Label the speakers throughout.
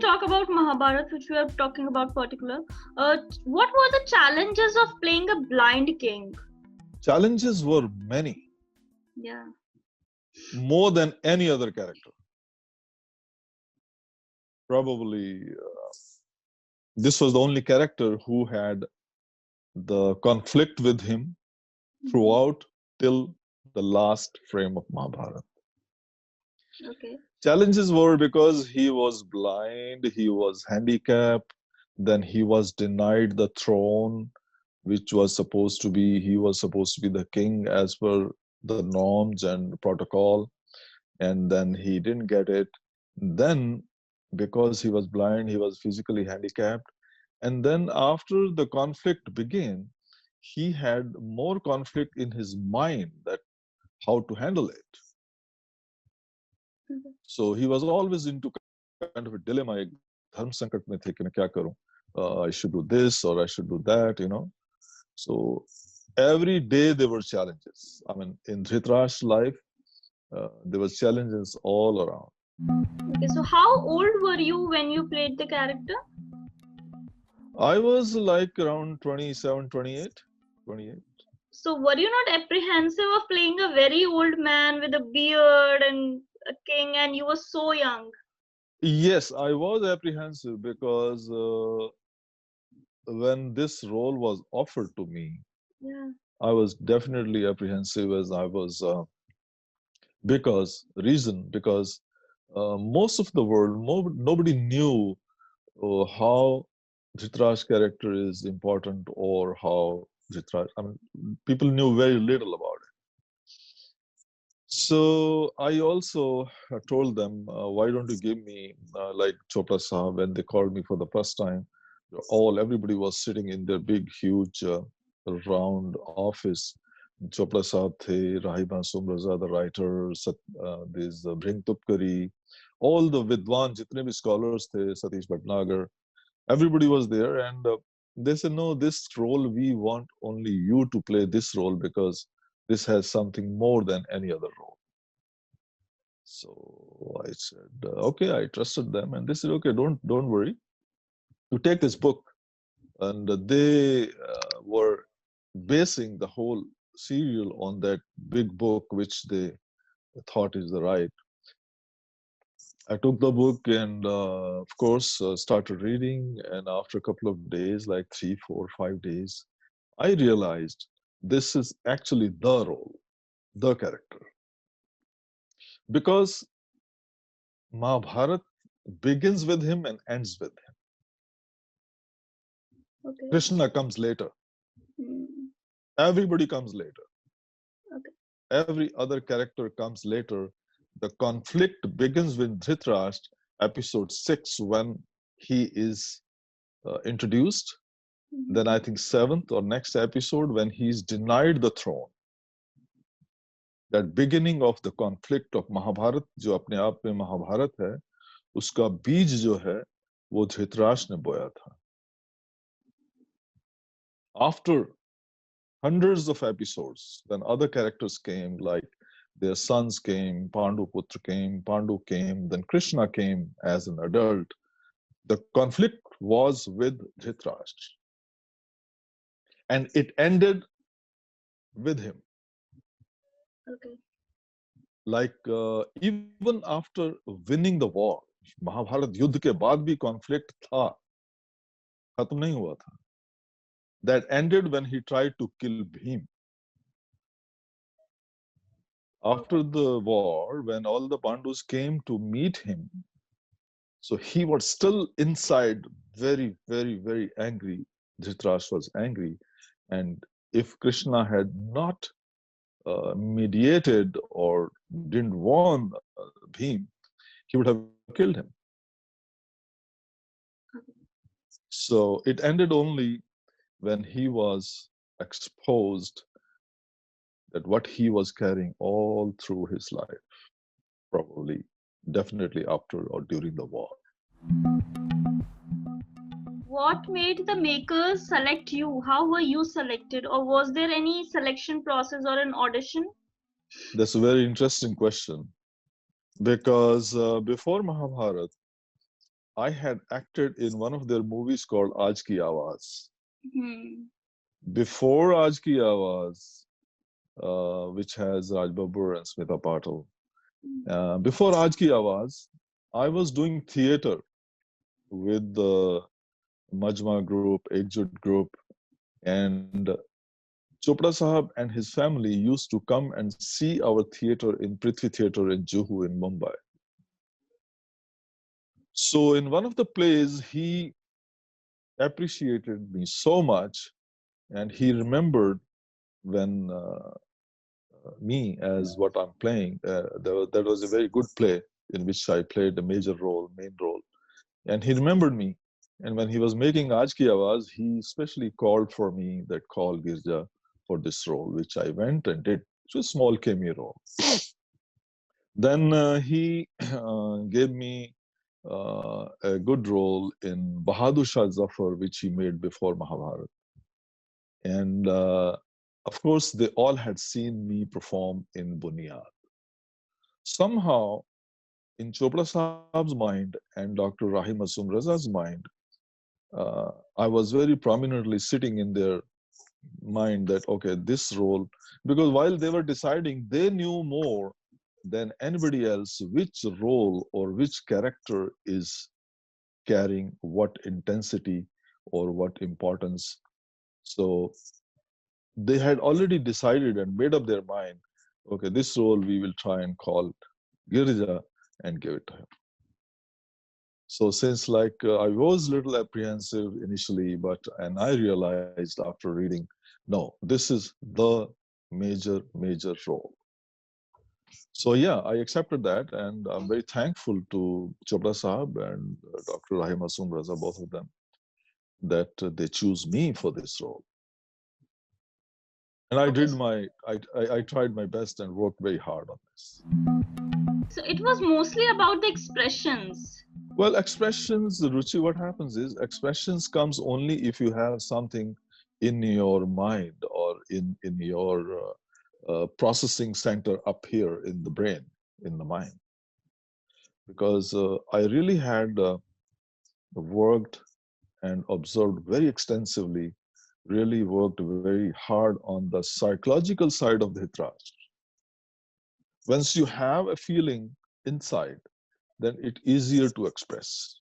Speaker 1: talk about Mahabharat, which we are talking about particular, what were the challenges of playing a blind king?
Speaker 2: Challenges were many,
Speaker 1: Yeah.
Speaker 2: more than any other character. Probably this was the only character who had the conflict with him throughout till the last frame of Mahabharata.
Speaker 1: Okay.
Speaker 2: Challenges were because he was blind, he was handicapped, then he was denied the throne, which was supposed to be, he was supposed to be the king as per the norms and protocol, and then he didn't get it. Then, because he was blind, he was physically handicapped, and then after the conflict began, he had more conflict in his mind that how to handle it. So he was always into kind of a dilemma, ek dharm sankat mein the ki main kya karu. I should do this or I should do that, you know. So every day there were challenges. I mean, in Dhritrashtra's life, there were challenges all around.
Speaker 1: Okay, so how old were you when you played the character?
Speaker 2: I was like around 27, 28, 28.
Speaker 1: So were you not apprehensive of playing a very old man with a beard and a king, and you were so young?
Speaker 2: Yes, I was apprehensive because when this role was offered to me,
Speaker 1: Yeah.
Speaker 2: I was definitely apprehensive as I was because most of the world, nobody knew how Dhritarashtra's character is important or how Dhritarashtra, I mean, people knew very little about it. So I also told them, why don't you give me, like Chopra Sahab, when they called me for the first time, everybody was sitting in their big, huge, round office. Chopra Sahab the, Rahima Sumraza, the writer, this Bring Tupkari, all the Vidwan, jitne bhi scholars the, Satish Bhatnagar, everybody was there, and they said, no, this role, we want only you to play this role because this has something more than any other role. So I said, okay, I trusted them, and they said, okay, don't worry, you take this book. And they were basing the whole serial on that big book, which they thought is the right. I took the book and, of course, started reading. And after a couple of days, like 3, 4, 5 days, I realized this is actually the role, the character. Because Mahabharat begins with him and ends with him.
Speaker 1: Okay.
Speaker 2: Krishna comes later. Everybody comes later.
Speaker 1: Okay.
Speaker 2: Every other character comes later. The conflict begins with Dhritarashtra, episode 6, when he is introduced. Then I think 7th or next episode when he's denied the throne. That beginning of the conflict of Mahabharat, जो अपने आप में महाभारत है, उसका बीज जो है, वो धृतराष्ट्र ने बोया था. After hundreds of episodes, when other characters came, like their sons came, Pandu Putra came, Pandu came, then Krishna came as an adult, the conflict was with Dhritarashtra. And it ended with him.
Speaker 1: Okay.
Speaker 2: Like even after winning the war, Mahabharat युद्ध के बाद भी conflict था, खत्म नहीं हुआ था. That ended when he tried to kill Bhim. After the war, when all the Pandus came to meet him, so he was still inside very, very, very angry. Dhritarashtra was angry. And if Krishna had not mediated or didn't warn Bhim, he would have killed him. So it ended only when he was exposed that what he was carrying all through his life, probably, definitely after or during the war.
Speaker 1: What made the makers select you? How were you selected? Or was there any selection process or an audition?
Speaker 2: That's a very interesting question. Because before Mahabharat, I had acted in one of their movies called Aaj Ki Awaaz.
Speaker 1: Hmm.
Speaker 2: Before Aaj Ki Awaaz, which has Raj Babur and Smita Patil. Before Aaj Ki Awaaz, I was doing theater with the Majma group, Ekjut group, and Chopra Sahab and his family used to come and see our theater in Prithvi Theater in Juhu in Mumbai. So in one of the plays, he appreciated me so much, and he remembered when me as what I'm playing. That was a very good play in which I played a major role, main role. And he remembered me. And when he was making Aaj Ki Awaaz, he especially called for me that call Girija for this role, which I went and did. It was a small cameo role. Then he gave me a good role in Bahadur Shah Zafar, which he made before Mahabharat. And of course, they all had seen me perform in Bunyad. Somehow, in Chopra Sahab's mind and Dr. Rahim Asum Raza's mind, I was very prominently sitting in their mind that, okay, this role, because while they were deciding, they knew more than anybody else which role or which character is carrying what intensity or what importance. So they had already decided and made up their mind, okay, this role we will try and call Girija and give it to him. So since I was a little apprehensive initially, and I realized after reading, no, this is the major role. So yeah, I accepted that, and I'm very thankful to Chopra Sahab and Dr. Rahim Asum Raza, both of them, that they choose me for this role. And
Speaker 1: Okay.
Speaker 2: I tried my best and worked very hard on this.
Speaker 1: So it was mostly about the expressions.
Speaker 2: Well, expressions, Ruchi, what happens is expressions comes only if you have something in your mind or in your processing center up here in the brain, in the mind. Because I really had worked and observed very extensively, really worked very hard on the psychological side of the Dhritrashtra. Once you have a feeling inside, then it's easier to express.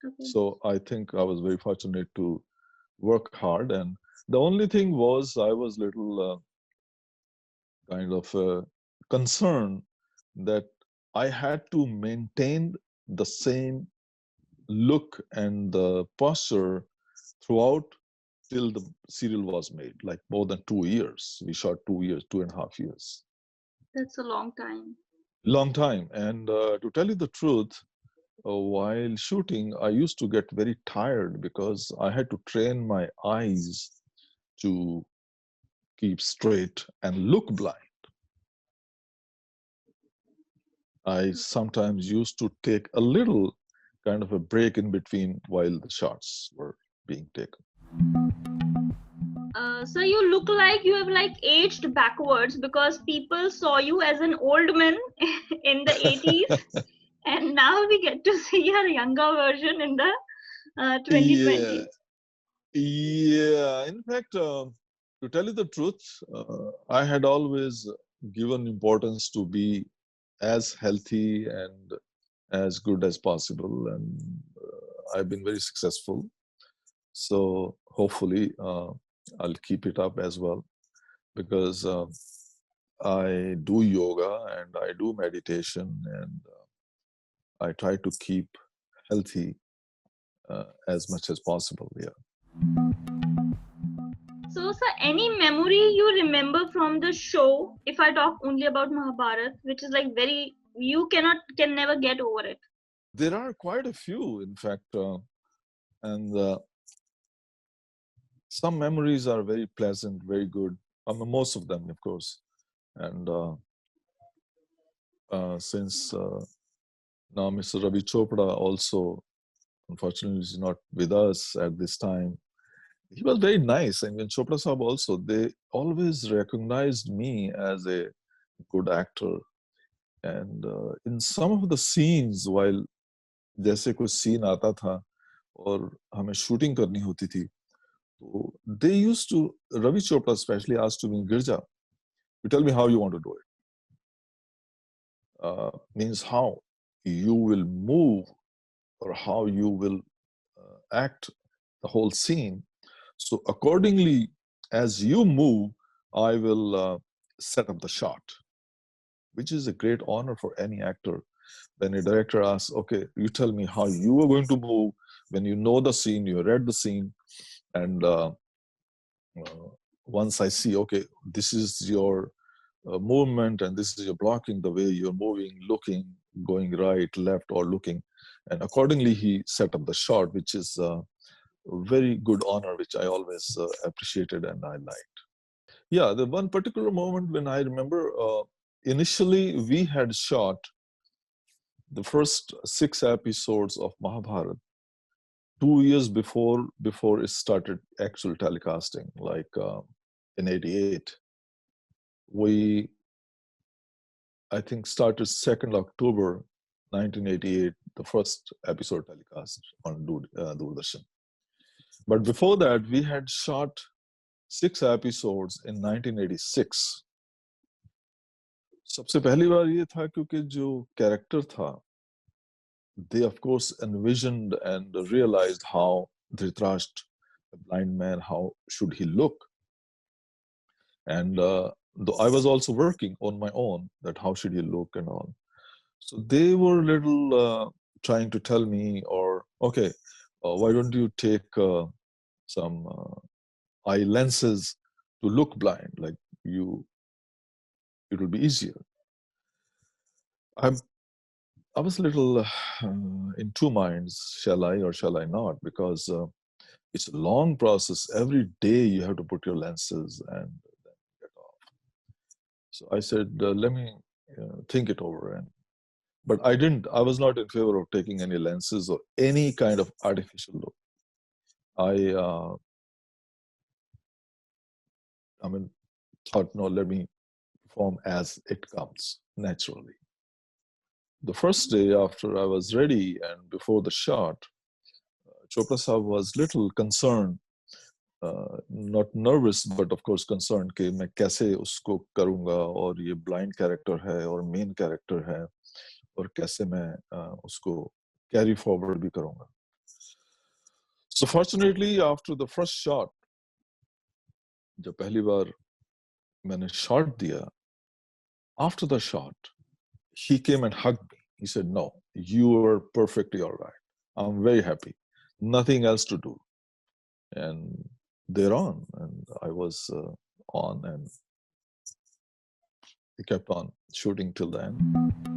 Speaker 1: Okay.
Speaker 2: So I think I was very fortunate to work hard. And the only thing was I was little kind of concerned that I had to maintain the same look and the posture throughout till the serial was made, like more than 2 years. We shot 2 years, 2.5 years.
Speaker 1: That's a long time.
Speaker 2: Long time. And to tell you the truth, while shooting, I used to get very tired because I had to train my eyes to keep straight and look blind. I sometimes used to take a little kind of a break in between while the shots were being taken.
Speaker 1: So you look like you have like aged backwards because people saw you as an old man in the 80s, and now we get to see your younger version in the
Speaker 2: Yeah,
Speaker 1: 2020s.
Speaker 2: yeah. In fact, to tell you the truth, I had always given importance to be as healthy and as good as possible, and I've been very successful. So hopefully, I'll keep it up as well because I do yoga and I do meditation and I try to keep healthy as much as possible. Yeah.
Speaker 1: So, sir, any memory you remember from the show? If I talk only about Mahabharat, which is like very, you can never get over it.
Speaker 2: There are quite a few, in fact, and some memories are very pleasant, very good. I mean, most of them, of course. And since now Mr. Ravi Chopra also, unfortunately, is not with us at this time, he was very nice. I mean, Chopra Sahab also, they always recognized me as a good actor. And in some of the scenes, while जैसे कुछ scene आता था और हमें shooting करनी होती थी, तो they used to, Ravi Chopra especially asked to me, Girija, you tell me how you want to do it. Means how you will move or how you will act the whole scene. So accordingly, as you move, I will set up the shot, which is a great honor for any actor. When a director asks, okay, you tell me how you are going to move, when you know the scene, you read the scene, and once I see, okay, this is your movement and this is your blocking, the way you're moving, looking, going right, left, or looking. And accordingly, he set up the shot, which is a very good honor, which I always appreciated and I liked. Yeah, the one particular moment when I remember, initially we had shot the first 6 episodes of Mahabharat 2 years before it started actual telecasting, like in '88. We, I think, started 2nd October 1988, the first episode telecast on Doordarshan. But before that, we had shot 6 episodes in 1986. सबसे पहली बार ये था क्योंकि जो character था, they of course envisioned and realized how Dhritrashtra, a blind man, how should he look. And though I was also working on my own, that how should he look and all. So they were little trying to tell me, or okay, why don't you take some eye lenses to look blind, like you, it will be easier. I was a little in two minds, shall I or shall I not, because it's a long process. Every day you have to put your lenses and then get off. So I said, let me think it over. But I didn't. I was not in favor of taking any lenses or any kind of artificial look. I mean, thought, no, let me perform as it comes naturally. The first day after I was ready and before the shot, Chopra Sahab was little concerned, not nervous, but of course concerned कि मैं कैसे उसको करूँगा और ये blind character है और main character है और कैसे मैं उसको carry forward भी करूँगा. So fortunately, after the first shot, जब पहली बार मैंने shot दिया, after the shot, he came and hugged me. He said, no, you are perfectly all right. I'm very happy. Nothing else to do. And thereon, and I was on, and we kept on shooting till the end.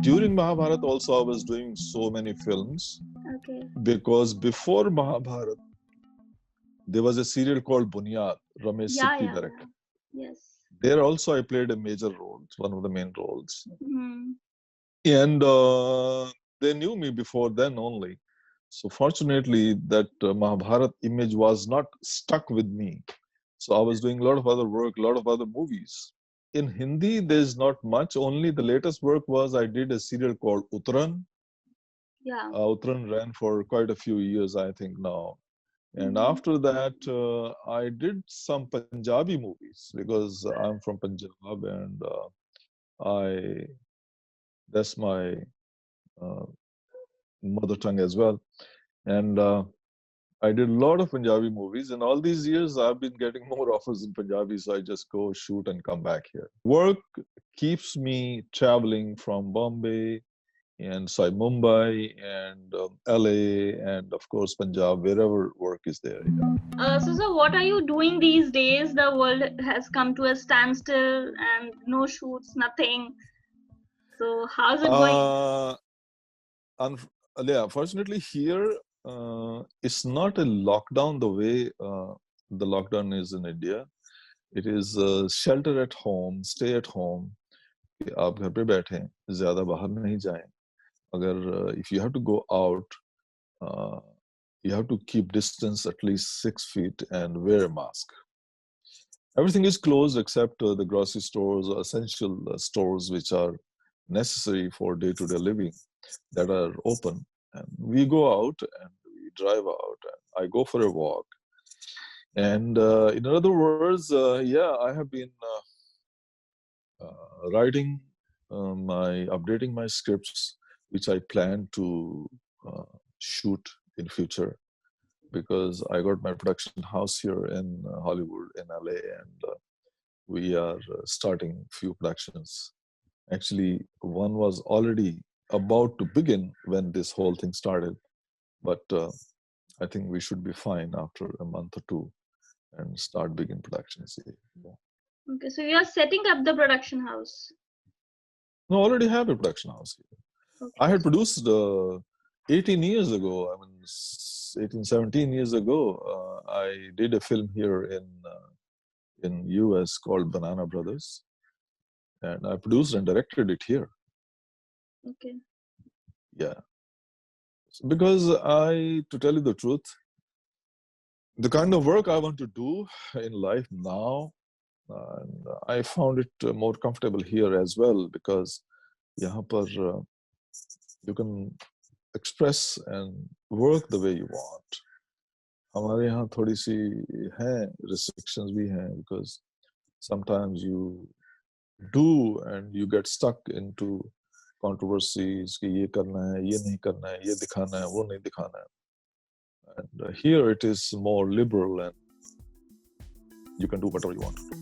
Speaker 2: During Mahabharat also, I was doing so many films.
Speaker 1: Okay.
Speaker 2: Because before Mahabharat, there was a serial called Bunyad, Ramesh Sippy directed.
Speaker 1: Yes.
Speaker 2: There also I played a major role, one of the main roles.
Speaker 1: Mm-hmm.
Speaker 2: And they knew me before then only. So fortunately, that Mahabharat image was not stuck with me. So I was doing a lot of other work, a lot of other movies. In Hindi, there's not much. Only the latest work was I did a serial called Uttaran.
Speaker 1: Yeah.
Speaker 2: Uttaran ran for quite a few years, I think now. And after that, I did some Punjabi movies because I'm from Punjab and that's my mother tongue as well. And I did a lot of Punjabi movies, and all these years I've been getting more offers in Punjabi, so I just go shoot and come back here. Work keeps me traveling from Bombay and Mumbai and LA and of course Punjab, wherever work is there.
Speaker 1: So what are you doing these days? The world has come to a standstill and no shoots, nothing. So how's it going?
Speaker 2: Yeah, fortunately here it's not a lockdown the way the lockdown is in India. It is shelter at home, stay at home. आप घर पे बैठें, ज़्यादा बाहर नहीं जाएं. अगर if you have to go out, you have to keep distance at least 6 feet and wear a mask. Everything is closed except the grocery stores or essential stores which are necessary for day-to-day living that are open. And we go out and we drive out, and I go for a walk. And in other words, yeah, I have been writing updating my scripts, which I plan to shoot in future, because I got my production house here in Hollywood, in LA, and we are starting few productions. Actually, one was already about to begin when this whole thing started, but I think we should be fine after a month or two and start begin productions. Yeah.
Speaker 1: Okay, so you are setting up the production house.
Speaker 2: No, I already have a production house here.
Speaker 1: Okay.
Speaker 2: I had produced 18 years ago, 18, 17 years ago, I did a film here in US called Banana Brothers, and I produced and directed it here.
Speaker 1: Okay.
Speaker 2: Yeah. Because to tell you the truth, the kind of work I want to do in life now, and I found it more comfortable here as well, because यहाँ पर you can express and work the way you want. हमारे यहाँ थोड़ी सी हैं restrictions भी हैं, because sometimes you do and you get stuck into controversies कि ये करना है, ये नहीं करना है, ये दिखाना है, वो नहीं दिखाना है. And here it is more liberal, and you can do whatever you want to do.